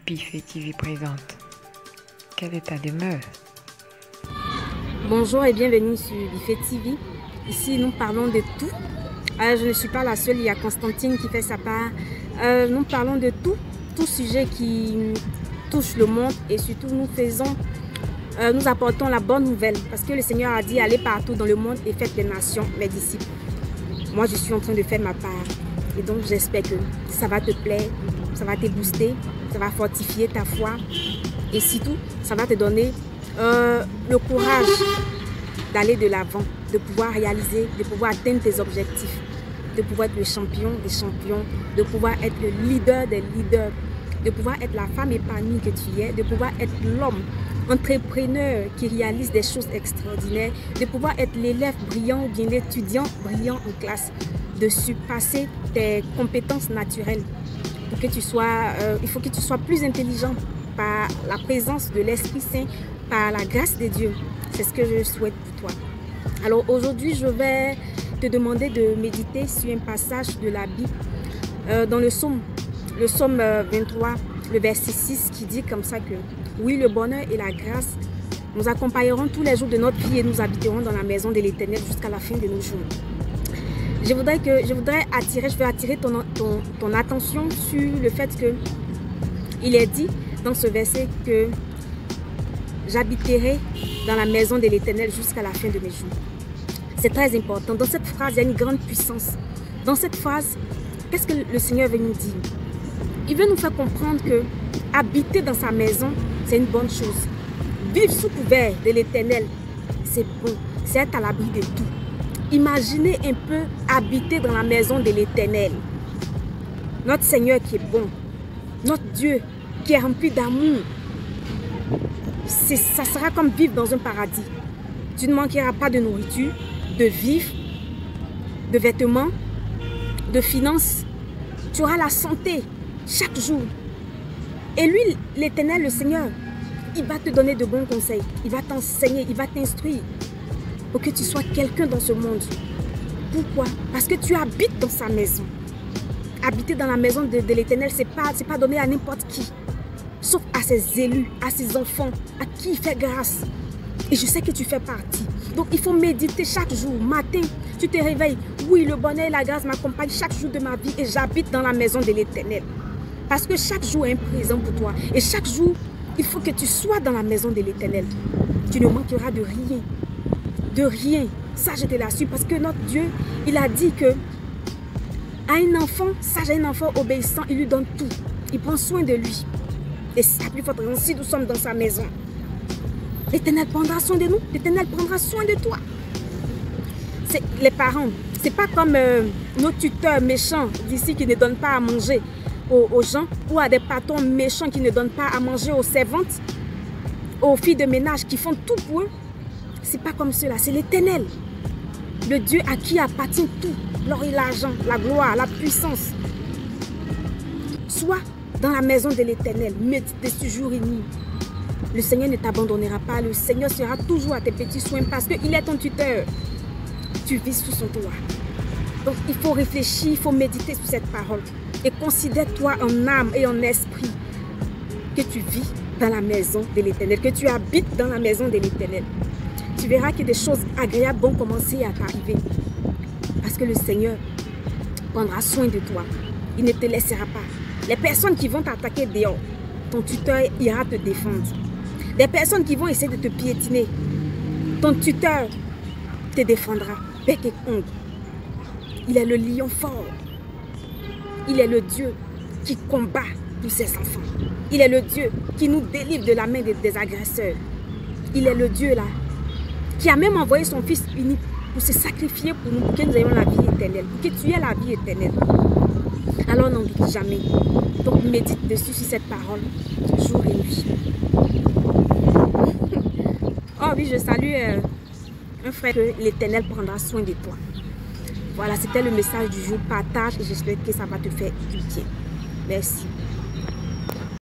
Biffé TV présente. Quel est ta demeure? Bonjour et bienvenue sur Biffé TV. Ici, nous parlons de tout. Je ne suis pas la seule, il y a Constantine qui fait sa part. Nous parlons de tout sujet qui touche le monde et surtout nous apportons la bonne nouvelle parce que le Seigneur a dit allez partout dans le monde et faites des nations mes disciples. Moi, je suis en train de faire ma part et donc j'espère que ça va te plaire, ça va te booster, ça va fortifier ta foi et surtout, ça va te donner le courage d'aller de l'avant, de pouvoir réaliser, de pouvoir atteindre tes objectifs, de pouvoir être le champion des champions, de pouvoir être le leader des leaders, de pouvoir être la femme épanouie que tu es, de pouvoir être l'homme entrepreneur qui réalise des choses extraordinaires, de pouvoir être l'élève brillant ou bien l'étudiant brillant en classe, de surpasser tes compétences naturelles. Pour que tu sois, il faut que tu sois plus intelligent par la présence de l'Esprit Saint, par la grâce de Dieu. C'est ce que je souhaite pour toi. Alors aujourd'hui, je vais te demander de méditer sur un passage de la Bible dans le psaume 23, le verset 6 qui dit comme ça que oui, le bonheur et la grâce nous accompagneront tous les jours de notre vie et nous habiterons dans la maison de l'Éternel jusqu'à la fin de nos jours. Je vais attirer ton attention sur le fait que il est dit dans ce verset que j'habiterai dans la maison de l'Éternel jusqu'à la fin de mes jours. C'est très important. Dans cette phrase, il y a une grande puissance. Dans cette phrase, qu'est-ce que le Seigneur veut nous dire? Il veut nous faire comprendre que habiter dans sa maison, c'est une bonne chose. Vivre sous couvert de l'Éternel, c'est bon. C'est être à l'abri de tout. Imaginez un peu habiter dans la maison de l'Éternel. Notre Seigneur qui est bon. Notre Dieu qui est rempli d'amour. Ça sera comme vivre dans un paradis. Tu ne manqueras pas de nourriture, de vivres, de vêtements, de finances. Tu auras la santé chaque jour. Et lui, l'Éternel, le Seigneur, il va te donner de bons conseils. Il va t'enseigner, il va t'instruire pour que tu sois quelqu'un dans ce monde. Pourquoi? Parce que tu habites dans sa maison. Habiter dans la maison de l'Éternel, ce n'est pas donné à n'importe qui. Sauf à ses élus, à ses enfants, à qui il fait grâce. Et je sais que tu fais partie. Donc il faut méditer chaque jour, matin, tu te réveilles. Oui, le bonheur et la grâce m'accompagnent chaque jour de ma vie et j'habite dans la maison de l'Éternel. Parce que chaque jour est un présent pour toi. Et chaque jour, il faut que tu sois dans la maison de l'Éternel. Tu ne manqueras de rien. De rien. Ça, je te l'assure. Parce que notre Dieu, il a dit que à un enfant sage, à un enfant obéissant, il lui donne tout. Il prend soin de lui. Et c'est la plus forte raison si nous sommes dans sa maison. L'Éternel prendra soin de nous. L'Éternel prendra soin de toi. Les parents, ce n'est pas comme nos tuteurs méchants d'ici qui ne donnent pas à manger aux gens ou à des patrons méchants qui ne donnent pas à manger aux servantes, aux filles de ménage qui font tout pour eux. Ce n'est pas comme cela. C'est l'Éternel. Le Dieu à qui appartient tout. L'or et l'argent, la gloire, la puissance. Sois dans la maison de l'Éternel. Médite dessus jour et nuit. Le Seigneur ne t'abandonnera pas. Le Seigneur sera toujours à tes petits soins parce qu'il est ton tuteur. Tu vis sous son toit. Donc il faut réfléchir, il faut méditer sur cette parole. Et considère-toi en âme et en esprit que tu vis dans la maison de l'Éternel, que tu habites dans la maison de l'Éternel. Tu verras que des choses agréables vont commencer à t'arriver. Parce que le Seigneur prendra soin de toi. Il ne te laissera pas. Les personnes qui vont t'attaquer dehors, ton tuteur ira te défendre. Des personnes qui vont essayer de te piétiner, ton tuteur te défendra. Bec et ongle. Il est le lion fort. Il est le Dieu qui combat tous ses enfants. Il est le Dieu qui nous délivre de la main des agresseurs. Il est le Dieu là qui a même envoyé son Fils unique pour se sacrifier pour nous, pour que nous ayons la vie éternelle, pour que tu aies la vie éternelle. Alors n'en doute jamais. Donc médite dessus sur cette parole, jour et nuit. Oh oui, je salue un frère que l'Éternel prendra soin de toi. Voilà, c'était le message du jour. Partage et j'espère que ça va te faire du bien. Merci.